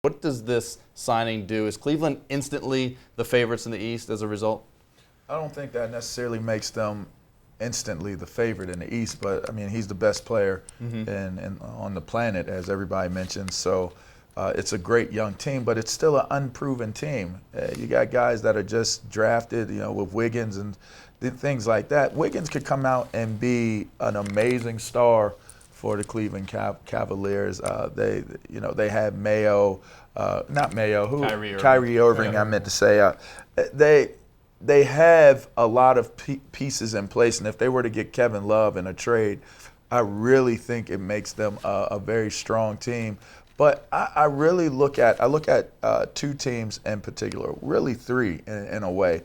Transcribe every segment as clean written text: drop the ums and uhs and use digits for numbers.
What does this signing do? Is Cleveland instantly the favorites in the East as a result? I don't think that necessarily makes them instantly the favorite in the East, but I mean, he's the best player on the planet, as everybody mentions. So it's a great young team, but it's still an unproven team. You got guys that are just drafted, with Wiggins and things like that. Wiggins could come out and be an amazing star for the Cleveland Cavaliers. They have Kyrie Irving. I meant to say. They have a lot of pieces in place, and if they were to get Kevin Love in a trade, I really think it makes them a very strong team. But I really look at two teams in particular, really three in a way.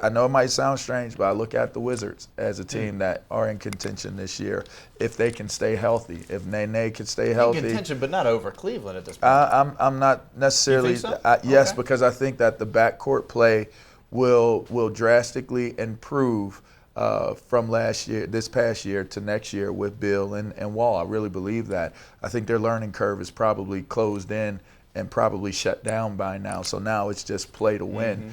I know it might sound strange, but I look at the Wizards as a team that are in contention this year if they can stay healthy. If Nene can stay healthy. In contention, but not over Cleveland at this point. I'm not necessarily. You think so? Yes, Okay. because I think that the backcourt play will drastically improve from this past year to next year with Bill and Wall. I really believe that. I think their learning curve is probably closed in and probably shut down by now. So now it's just play to win.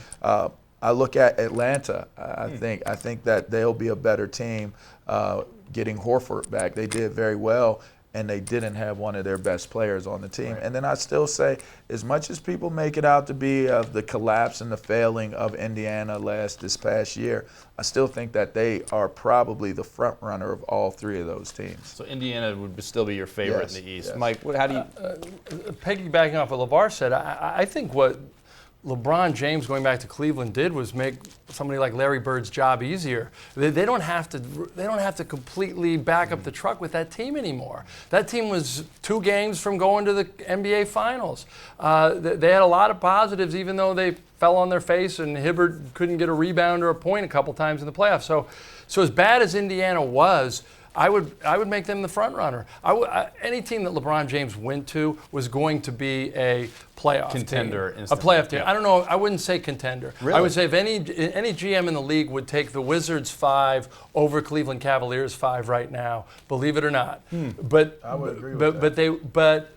I look at Atlanta. I think that they'll be a better team getting Horford back. They did very well, and they didn't have one of their best players on the team. Right. And then I still say, as much as people make it out to be of the collapse and the failing of Indiana this past year, I still think that they are probably the front runner of all three of those teams. So Indiana would still be your favorite in the East. Yes. Mike, how do you? Piggybacking off what LeVar said, I think what LeBron James going back to Cleveland did was make somebody like Larry Bird's job easier. They don't have to completely back up the truck with that team anymore. That team was 2 games from going to the NBA Finals. They had a lot of positives, even though they fell on their face and Hibbert couldn't get a rebound or a point a couple times in the playoffs. So as bad as Indiana was, I would make them the front runner. Any team that LeBron James went to was going to be a playoff Contender team. instantly. A playoff team. Yeah. I don't know. I wouldn't say contender. Really? I would say if any GM in the league would take the Wizards 5 over Cleveland Cavaliers 5 right now, believe it or not. But I would agree with that.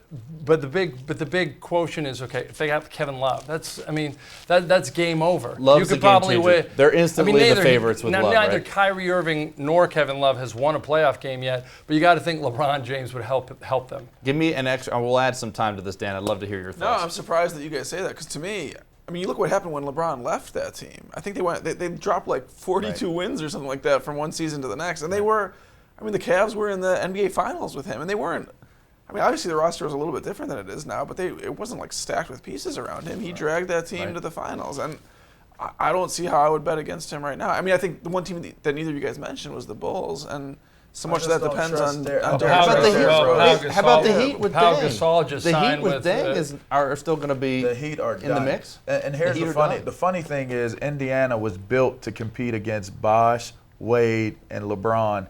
But the big quotient is, okay, if they got Kevin Love, that's game over. Love's you the could game probably changer. win. They're instantly the favorites with Love, Neither right? Kyrie Irving nor Kevin Love has won a playoff game yet, but you got to think LeBron James would help them. Give me an extra. We'll add some time to this, Dan. I'd love to hear your No, thoughts. I'm surprised that you guys say that, because to me, you look what happened when LeBron left that team. I think they dropped like 42 wins or something like that from one season to the next, and they were, the Cavs were in the NBA Finals with him, and they weren't. Obviously the roster was a little bit different than it is now, but it wasn't like stacked with pieces around him. He dragged that team to the finals, and I don't see how I would bet against him right now. I think the one team that neither of you guys mentioned was the Bulls, and so much of that depends on Derrick Rose. How about the Heat with Pau Deng? Gasol just The signed Heat with Deng are still going to be The Heat are in the done. mix. And here's Heat the are funny. done. The funny thing is, Indiana was built to compete against Bosh, Wade, and LeBron.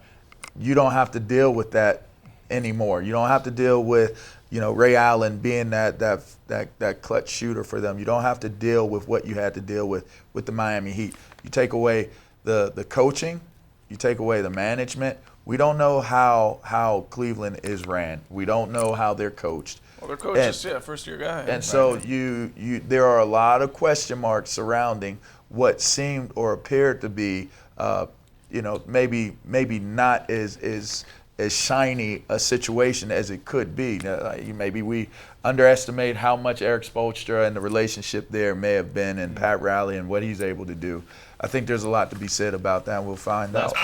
You don't have to deal with that anymore. You don't have to deal with Ray Allen being that clutch shooter for them. You don't have to deal with what you had to deal with the Miami Heat. You take away the coaching, you take away the management. We don't know how Cleveland is ran. We don't know how they're coached. Well, their coach is first-year guy. And so there are a lot of question marks surrounding what seemed or appeared to be, maybe not as shiny a situation as it could be. Maybe we underestimate how much Eric Spoelstra and the relationship there may have been, and Pat Riley and what he's able to do. I think there's a lot to be said about that, and we'll find out.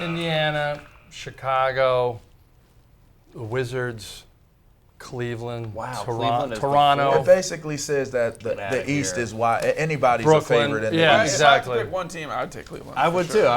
Indiana, Chicago, the Wizards, Cleveland, Wow, Cleveland is the Toronto. It basically says that the East is why anybody's Brooklyn. a favorite in the Yeah, East. If I had to exactly. pick one team, I would take Cleveland. I for would sure. too.